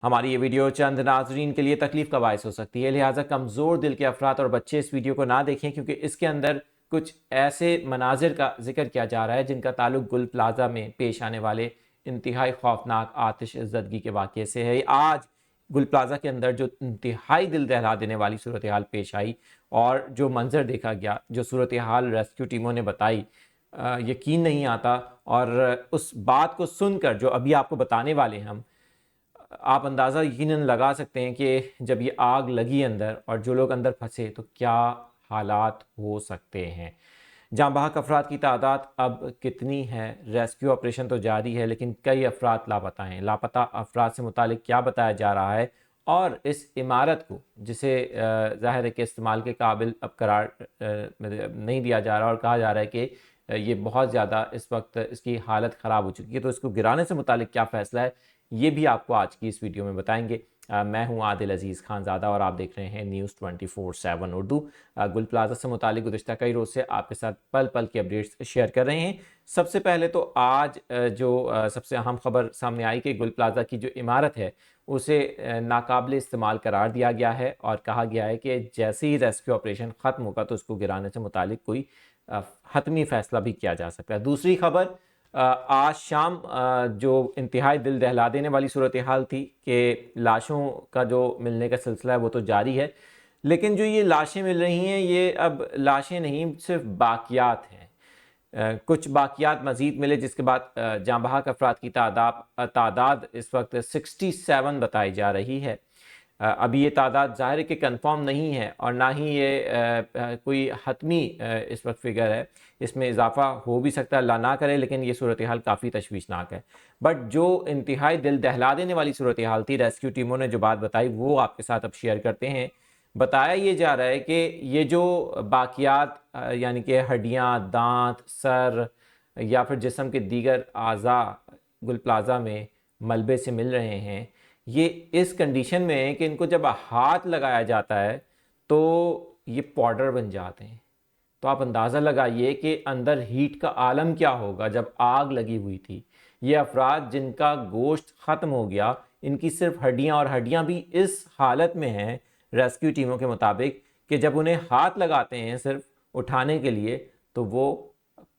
ہماری یہ ویڈیو چند ناظرین کے لیے تکلیف کا باعث ہو سکتی ہے، لہٰذا کمزور دل کے افراد اور بچے اس ویڈیو کو نہ دیکھیں، کیونکہ اس کے اندر کچھ ایسے مناظر کا ذکر کیا جا رہا ہے جن کا تعلق گل پلازا میں پیش آنے والے انتہائی خوفناک آتش زدگی کے واقعے سے ہے۔ آج گل پلازا کے اندر جو انتہائی دل دہلا دینے والی صورتحال پیش آئی اور جو منظر دیکھا گیا، جو صورتحال ریسکیو ٹیموں نے بتائی، یقین نہیں آتا۔ اور اس بات کو سن کر جو ابھی آپ کو بتانے والے ہیں ہم، آپ اندازہ یقیناً لگا سکتے ہیں کہ جب یہ آگ لگی اندر اور جو لوگ اندر پھنسے تو کیا حالات ہو سکتے ہیں۔ جاں بحق افراد کی تعداد اب کتنی ہے؟ ریسکیو آپریشن تو جاری ہے، لیکن کئی افراد لاپتہ ہیں۔ لاپتہ افراد سے متعلق کیا بتایا جا رہا ہے اور اس عمارت کو، جسے ظاہر ہے کہ استعمال کے قابل اب قرار نہیں دیا جا رہا اور کہا جا رہا ہے کہ یہ بہت زیادہ اس وقت اس کی حالت خراب ہو چکی ہے، تو اس کو گرانے سے متعلق کیا فیصلہ ہے، یہ بھی آپ کو آج کی اس ویڈیو میں بتائیں گے۔ میں ہوں عادل عزیز خان زادہ اور آپ دیکھ رہے ہیں نیوز 24/7 اردو۔ گل پلازا سے متعلق گزشتہ کئی روز سے آپ کے ساتھ پل پل کی اپڈیٹس شیئر کر رہے ہیں۔ سب سے پہلے تو آج جو سب سے اہم خبر سامنے آئی کہ گل پلازا کی جو عمارت ہے اسے ناقابل استعمال قرار دیا گیا ہے اور کہا گیا ہے کہ جیسے ہی ریسکیو آپریشن ختم ہوگا تو اس کو گرانے سے متعلق کوئی حتمی فیصلہ بھی کیا جا سکتا ہے۔ دوسری خبر، آج شام جو انتہائی دل دہلا دینے والی صورتحال تھی کہ لاشوں کا جو ملنے کا سلسلہ ہے وہ تو جاری ہے، لیکن جو یہ لاشیں مل رہی ہیں یہ اب لاشیں نہیں، صرف باقیات ہیں۔ کچھ باقیات مزید ملے، جس کے بعد جاں بحق افراد کی تعداد اس وقت 67 بتائی جا رہی ہے۔ ابھی یہ تعداد ظاہر ہے کہ کنفرم نہیں ہے اور نہ ہی یہ کوئی حتمی اس وقت فگر ہے، اس میں اضافہ ہو بھی سکتا ہے، اللہ نہ کرے، لیکن یہ صورتحال کافی تشویشناک ہے۔ بٹ جو انتہائی دل دہلا دینے والی صورتحال تھی، ریسکیو ٹیموں نے جو بات بتائی وہ آپ کے ساتھ اب شیئر کرتے ہیں۔ بتایا یہ جا رہا ہے کہ یہ جو باقیات یعنی کہ ہڈیاں، دانت، سر یا پھر جسم کے دیگر اعضاء گل پلازا میں ملبے سے مل رہے ہیں، یہ اس کنڈیشن میں ہے کہ ان کو جب ہاتھ لگایا جاتا ہے تو یہ پاؤڈر بن جاتے ہیں۔ تو آپ اندازہ لگائیے کہ اندر ہیٹ کا عالم کیا ہوگا جب آگ لگی ہوئی تھی۔ یہ افراد جن کا گوشت ختم ہو گیا، ان کی صرف ہڈیاں، اور ہڈیاں بھی اس حالت میں ہیں ریسکیو ٹیموں کے مطابق کہ جب انہیں ہاتھ لگاتے ہیں صرف اٹھانے کے لیے تو وہ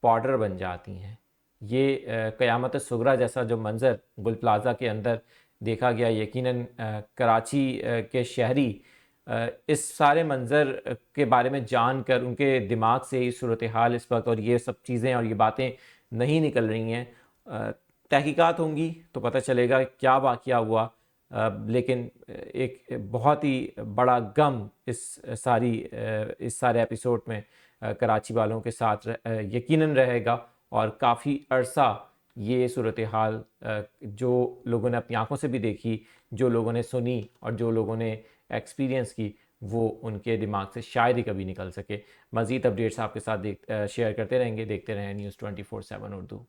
پاؤڈر بن جاتی ہیں۔ یہ قیامت صغریٰ جیسا جو منظر گل پلازا کے اندر دیکھا گیا، یقیناً کراچی کے شہری اس سارے منظر کے بارے میں جان کر ان کے دماغ سے یہ صورتحال اس وقت اور یہ سب چیزیں اور یہ باتیں نہیں نکل رہی ہیں۔ تحقیقات ہوں گی تو پتہ چلے گا کیا واقعہ ہوا، لیکن ایک بہت ہی بڑا غم اس سارے ایپیسوڈ میں کراچی والوں کے ساتھ یقیناً رہے گا، اور کافی عرصہ یہ صورتحال جو لوگوں نے اپنی آنکھوں سے بھی دیکھی، جو لوگوں نے سنی اور جو لوگوں نے ایکسپیرینس کی، وہ ان کے دماغ سے شاید ہی کبھی نکل سکے۔ مزید اپڈیٹس آپ کے ساتھ شیئر کرتے رہیں گے، دیکھتے رہیں نیوز 24/7 اردو۔